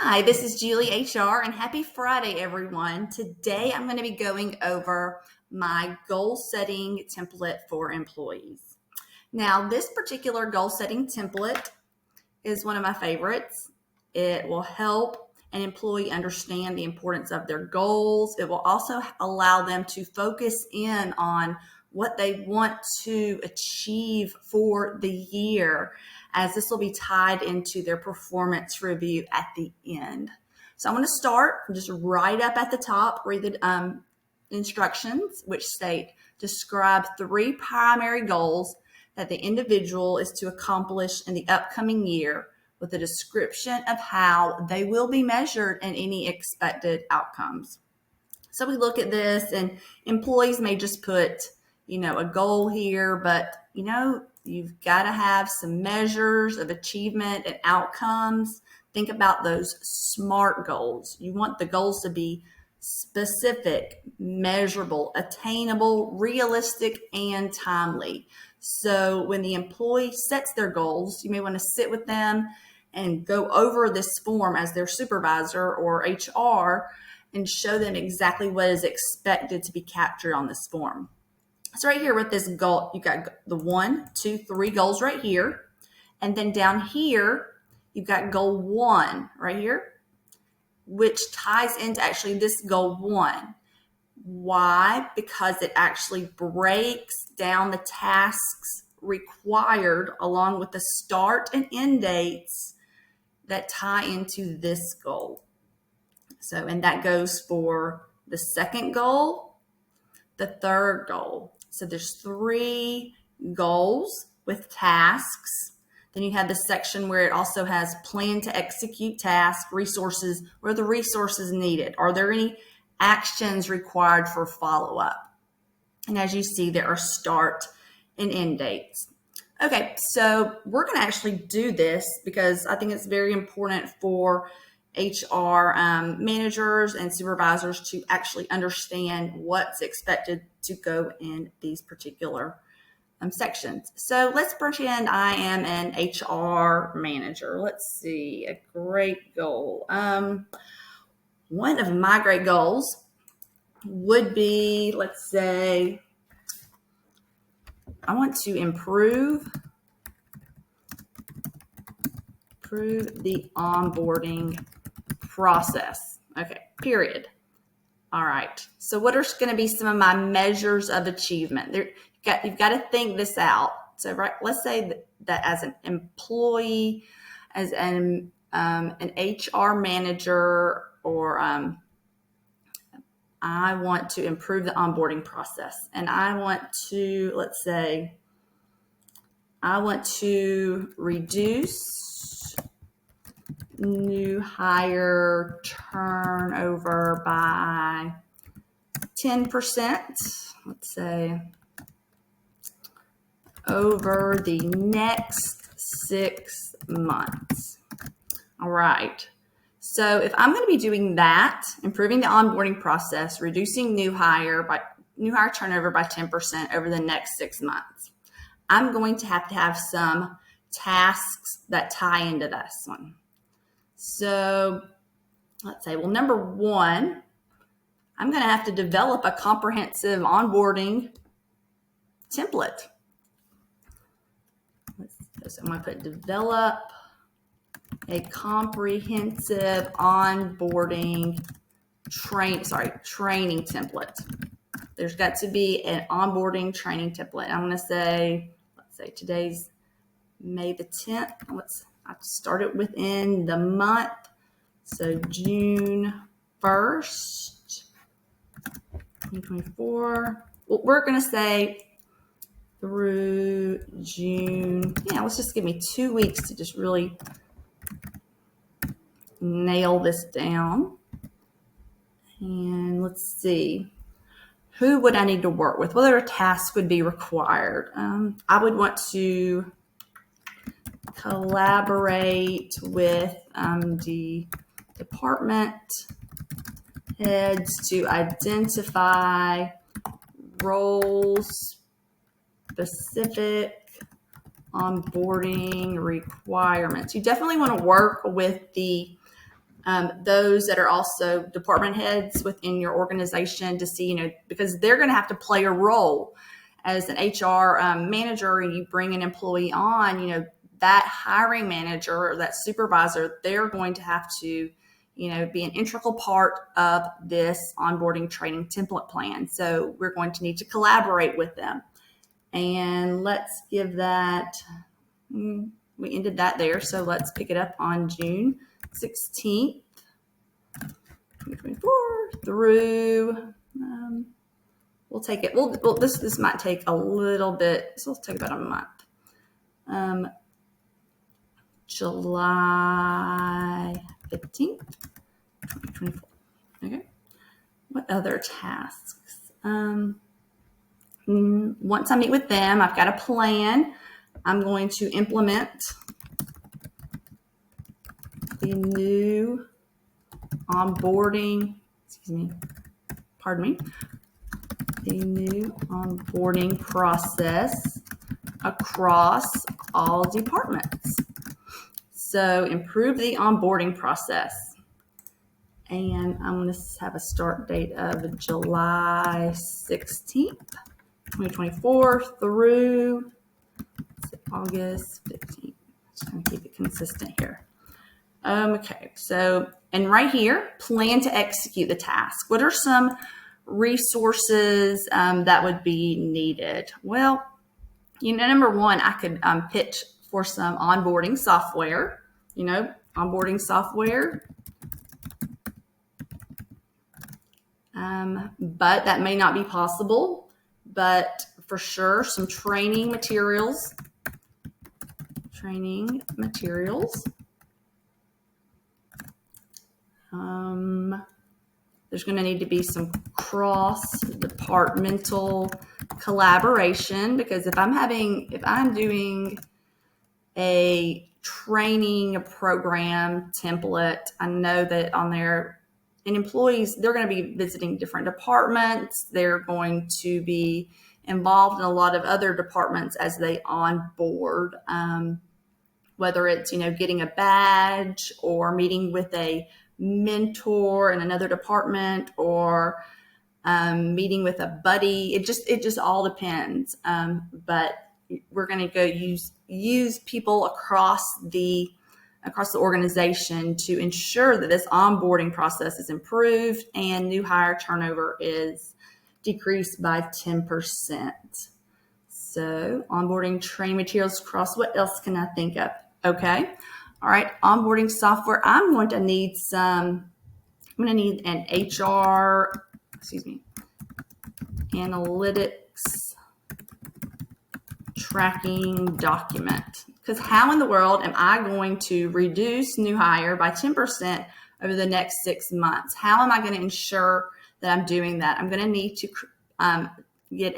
Hi, this is Julie HR, and happy Friday, everyone. Today I'm going to be going over my goal setting template for employees. Now, this particular goal setting template is one of my favorites. It will help an employee understand the importance of their goals. It will also allow them to focus in on what they want to achieve for the year, as this will be tied into their performance review at the end. So I'm going to start just right up at the top, read the instructions, which state, describe 3 primary goals that the individual is to accomplish in the upcoming year, with a description of how they will be measured and any expected outcomes. So we look at this, and employees may just put, a goal here, but, you've got to have some measures of achievement and outcomes. Think about those SMART goals. You want the goals to be specific, measurable, attainable, realistic, and timely. So when the employee sets their goals, you may want to sit with them and go over this form as their supervisor or HR and show them exactly what is expected to be captured on this form. So right here with this goal, you've got the 1, 2, 3 goals right here. And then down here, you've got goal 1 right here, which ties into actually this goal 1. Why? Because it actually breaks down the tasks required along with the start and end dates that tie into this goal. So, and that goes for the second goal, the third goal. So there's 3 goals with tasks. Then you have the section where it also has plan to execute tasks, resources, where the resources needed. Are there any actions required for follow-up? And as you see, there are start and end dates. Okay, so we're going to actually do this because I think it's very important for HR managers and supervisors to actually understand what's expected to go in these particular sections. So let's pretend I am an HR manager. Let's see, a great goal. One of my great goals would be, let's say, I want to improve the onboarding process. Okay, period. All right. So what are going to be some of my measures of achievement? You've got to think this out. So let's say that as an employee, as an HR manager, or I want to improve the onboarding process, and I want to, let's say, I want to reduce new hire turnover by 10%, let's say, over the next 6 months. All right. So if I'm going to be doing that, improving the onboarding process, reducing new hire turnover by 10% over the next 6 months, I'm going to have some tasks that tie into this one. So let's say, well, number 1, I'm going to have to develop a comprehensive onboarding template. So I'm going to put develop a comprehensive onboarding training template. There's got to be an onboarding training template. I'm going to say, let's say today's May the 10th. I start it within the month. So June 1st, 2024. Well, we're going to say through June. Yeah, let's just give me 2 weeks to just really nail this down. And let's see. Who would I need to work with? What other tasks would be required? I would want to collaborate with the department heads to identify role-specific onboarding requirements. You definitely want to work with the those that are also department heads within your organization to see, because they're going to have to play a role as an HR manager, and you bring an employee on, that hiring manager or that supervisor, they're going to have to, be an integral part of this onboarding training template plan. So we're going to need to collaborate with them. And let's give that, we ended that there. So let's pick it up on June 16th, 2024 through, we'll take it. This might take a little bit. So let's take about a month. July 15th, 2024. Okay. What other tasks? Once I meet with them, I've got a plan. I'm going to implement the new onboarding, the new onboarding process across all departments. So improve the onboarding process. And I'm going to have a start date of July 16th, 2024 through August 15th. Just going to keep it consistent here. Okay, so, and right here, plan to execute the task. What are some resources that would be needed? Well, number one, I could pitch for some onboarding software, onboarding software. But that may not be possible, but for sure, some training materials. There's going to need to be some cross-departmental collaboration, because if I'm doing a training program template, I know that on there, and employees, they're going to be visiting different departments. They're going to be involved in a lot of other departments as they onboard, whether it's, getting a badge or meeting with a mentor in another department, or meeting with a buddy. It just all depends. But we're going to go use people across the organization to ensure that this onboarding process is improved and new hire turnover is decreased by 10%. So onboarding training materials across, what else can I think of? Okay. All right. Onboarding software. I'm going to need an analytics tracking document. Because how in the world am I going to reduce new hire by 10% over the next 6 months? How am I going to ensure that I'm doing that? I'm going to need to get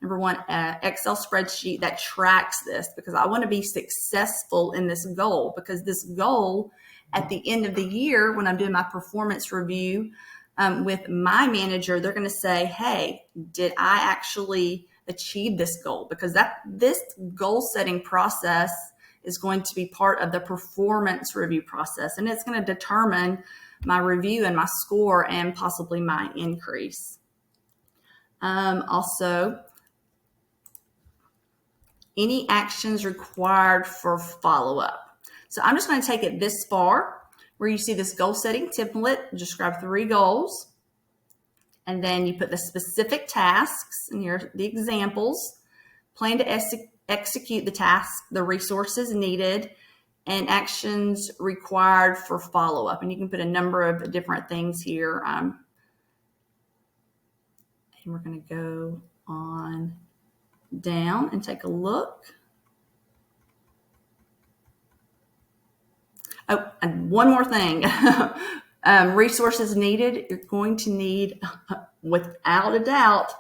number one, Excel spreadsheet that tracks this, because I want to be successful in this goal. Because this goal at the end of the year, when I'm doing my performance review with my manager, they're going to say, hey, did I actually achieve this goal? Because this goal setting process is going to be part of the performance review process, and it's going to determine my review and my score and possibly my increase. Also, any actions required for follow-up. So I'm just going to take it this far where you see this goal setting template, just grab 3 goals. And then you put the specific tasks, and here are the examples. Plan to execute the task, the resources needed, and actions required for follow-up. And you can put a number of different things here. And we're going to go on down and take a look. Oh, and one more thing. Resources needed. You're going to need, without a doubt,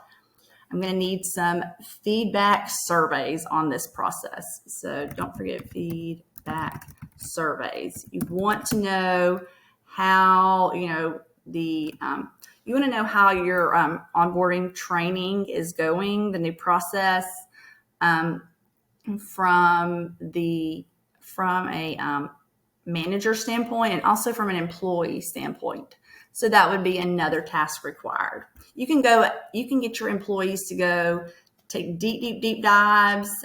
I'm going to need some feedback surveys on this process. So don't forget feedback surveys. You want to know how, you want to know how your onboarding training is going, the new process, from a manager standpoint and also from an employee standpoint. So that would be another task required. You can get your employees to go take deep dives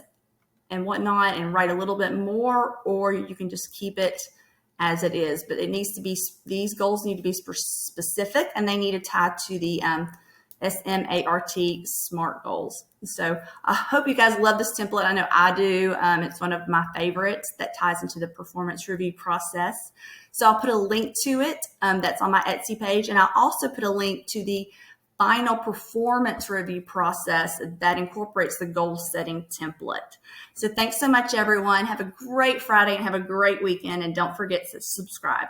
and whatnot and write a little bit more, or you can just keep it as it is. But it needs to be, these goals need to be specific, and they need to tie to the SMART SMART goals. So I hope you guys love this template. I know I do. It's one of my favorites that ties into the performance review process. So I'll put a link to it that's on my Etsy page, and I'll also put a link to the final performance review process that incorporates the goal setting template. So thanks so much, everyone. Have a great Friday and have a great weekend, and don't forget to subscribe.